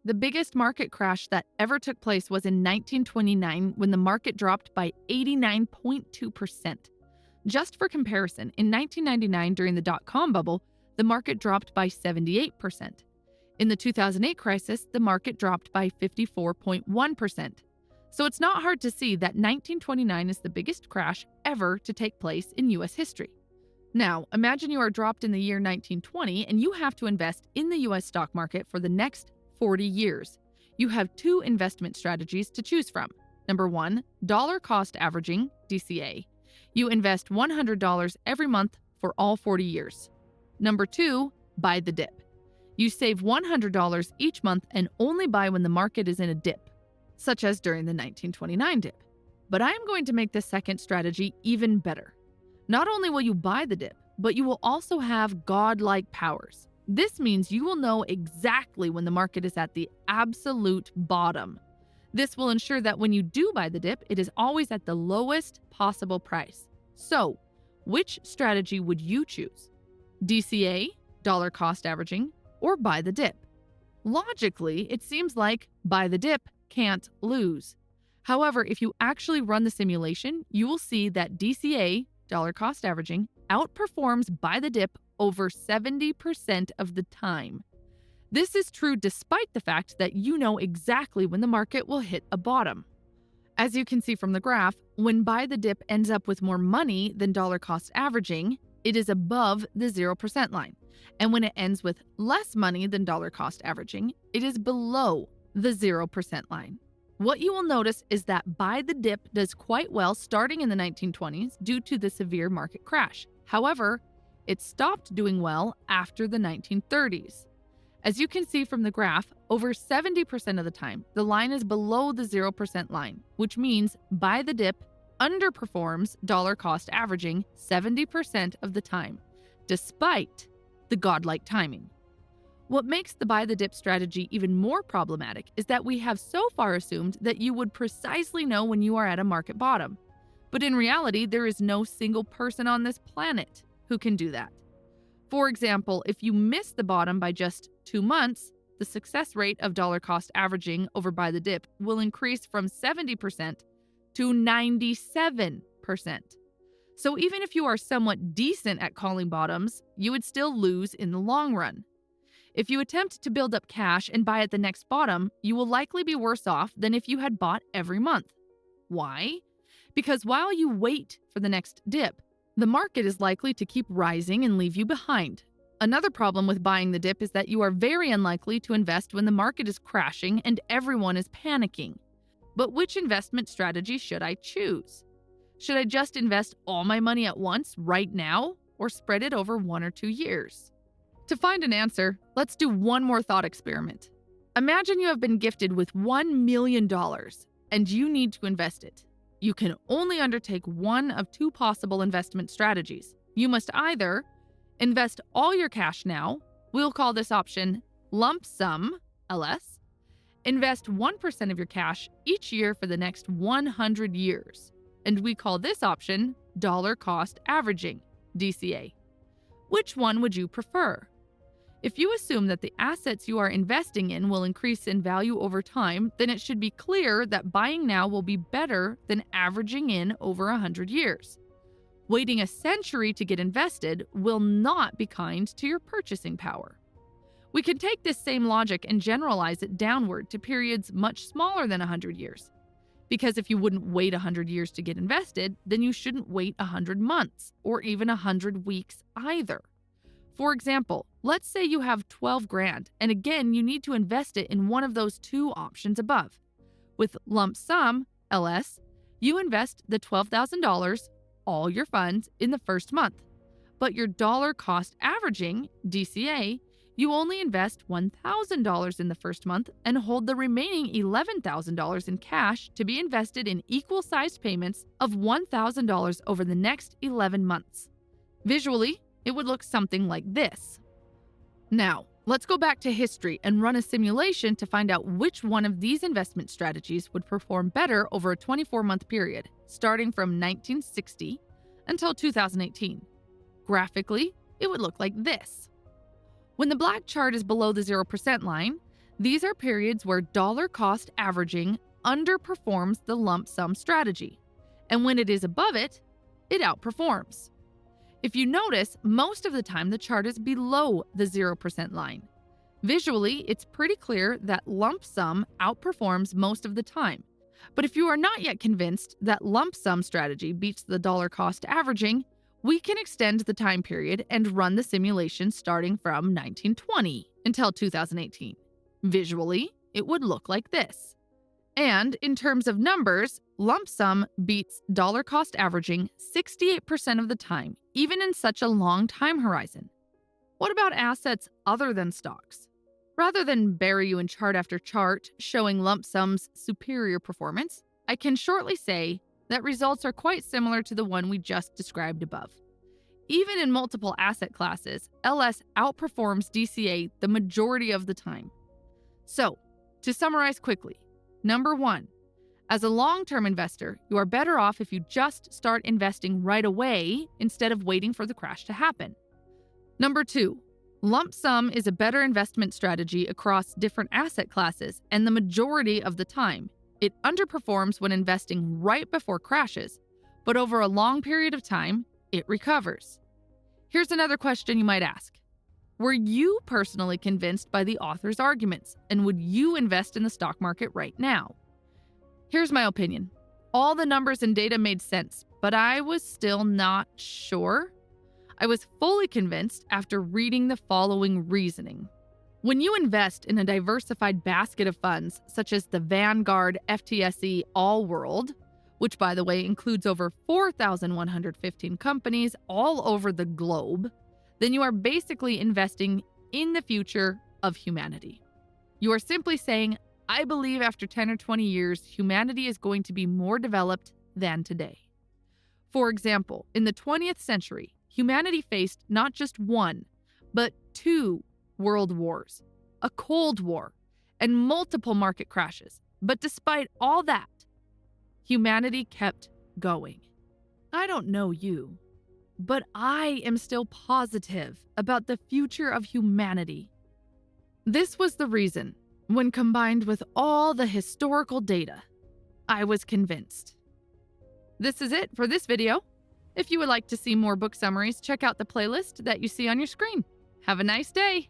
The biggest market crash that ever took place was in 1929 when the market dropped by 89.2%. Just for comparison, in 1999 during the dot-com bubble, the market dropped by 78%. In the 2008 crisis, the market dropped by 54.1%. So it's not hard to see that 1929 is the biggest crash ever to take place in US history. Now, imagine you are dropped in the year 1920 and you have to invest in the US stock market for the next 40 years. You have two investment strategies to choose from. Number one, dollar cost averaging, DCA. You invest $100 every month for all 40 years. Number two, buy the dip. You save $100 each month and only buy when the market is in a dip, such as during the 1929 dip. But I am going to make this second strategy even better. Not only will you buy the dip, but you will also have godlike powers. This means you will know exactly when the market is at the absolute bottom. This will ensure that when you do buy the dip, it is always at the lowest possible price. So, which strategy would you choose? DCA, dollar cost averaging, or buy the dip? Logically, it seems like buy the dip can't lose. However, if you actually run the simulation, you will see that DCA, dollar cost averaging, outperforms buy the dip over 70% of the time. This is true despite the fact that you know exactly when the market will hit a bottom. As you can see from the graph, when buy the dip ends up with more money than dollar cost averaging, it is above the 0% line. And when it ends with less money than dollar cost averaging, it is below the 0% line. What you will notice is that buy the dip does quite well starting in the 1920s due to the severe market crash. However, it stopped doing well after the 1930s. As you can see from the graph, over 70% of the time, the line is below the 0% line, which means buy the dip underperforms dollar cost averaging 70% of the time, despite the godlike timing. What makes the buy the dip strategy even more problematic is that we have so far assumed that you would precisely know when you are at a market bottom. But in reality, there is no single person on this planet who can do that. For example, if you miss the bottom by just 2 months, the success rate of dollar cost averaging over buy the dip will increase from 70% to 97%. So even if you are somewhat decent at calling bottoms, you would still lose in the long run. If you attempt to build up cash and buy at the next bottom, you will likely be worse off than if you had bought every month. Why? Because while you wait for the next dip, the market is likely to keep rising and leave you behind. Another problem with buying the dip is that you are very unlikely to invest when the market is crashing and everyone is panicking. But which investment strategy should I choose? Should I just invest all my money at once right now, or spread it over 1 or 2 years? To find an answer, let's do one more thought experiment. Imagine you have been gifted with $1 million and you need to invest it. You can only undertake one of two possible investment strategies. You must either invest all your cash now, we'll call this option lump sum, LS, invest 1% of your cash each year for the next 100 years, and we call this option dollar cost averaging, DCA. Which one would you prefer? If you assume that the assets you are investing in will increase in value over time, then it should be clear that buying now will be better than averaging in over 100 years. Waiting a century to get invested will not be kind to your purchasing power. We can take this same logic and generalize it downward to periods much smaller than 100 years. Because if you wouldn't wait 100 years to get invested, then you shouldn't wait 100 months or even 100 weeks either. For example, let's say you have 12 grand, and again, you need to invest it in one of those two options above. With lump sum, LS, you invest the $12,000, all your funds, in the first month. But your dollar cost averaging, DCA, you only invest $1,000 in the first month and hold the remaining $11,000 in cash to be invested in equal-sized payments of $1,000 over the next 11 months. Visually, it would look something like this. Now, let's go back to history and run a simulation to find out which one of these investment strategies would perform better over a 24-month period, starting from 1960 until 2018. Graphically, it would look like this. When the black chart is below the 0% line, These are periods where dollar cost averaging underperforms the lump sum strategy, and when it is above it, it outperforms. If you notice, most of the time the chart is below the 0% line. Visually, it's pretty clear that lump sum outperforms most of the time. But if you are not yet convinced that lump sum strategy beats the dollar cost averaging, we can extend the time period and run the simulation starting from 1920 until 2018. Visually, it would look like this. And in terms of numbers, lump sum beats dollar cost averaging 68% of the time, even in such a long time horizon. What about assets other than stocks? Rather than bury you in chart after chart showing lump sum's superior performance, I can shortly say that results are quite similar to the one we just described above. Even in multiple asset classes, LS outperforms DCA the majority of the time. So, to summarize quickly, number 1, as a long-term investor, you are better off if you just start investing right away instead of waiting for the crash to happen. Number 2, lump sum is a better investment strategy across different asset classes, and the majority of the time, it underperforms when investing right before crashes, but over a long period of time, it recovers. Here's another question you might ask. Were you personally convinced by the author's arguments, and would you invest in the stock market right now? Here's my opinion. All the numbers and data made sense, but I was still not sure. I was fully convinced after reading the following reasoning. When you invest in a diversified basket of funds, such as the Vanguard FTSE All World, which by the way includes over 4,115 companies all over the globe, then you are basically investing in the future of humanity. You are simply saying, I believe after 10 or 20 years, humanity is going to be more developed than today. For example, in the 20th century, humanity faced not just one, but 2 world wars, a Cold War, and multiple market crashes. But despite all that, humanity kept going. I don't know you, but I am still positive about the future of humanity. This was the reason, when combined with all the historical data, I was convinced. This is it for this video. If you would like to see more book summaries, check out the playlist that you see on your screen. Have a nice day.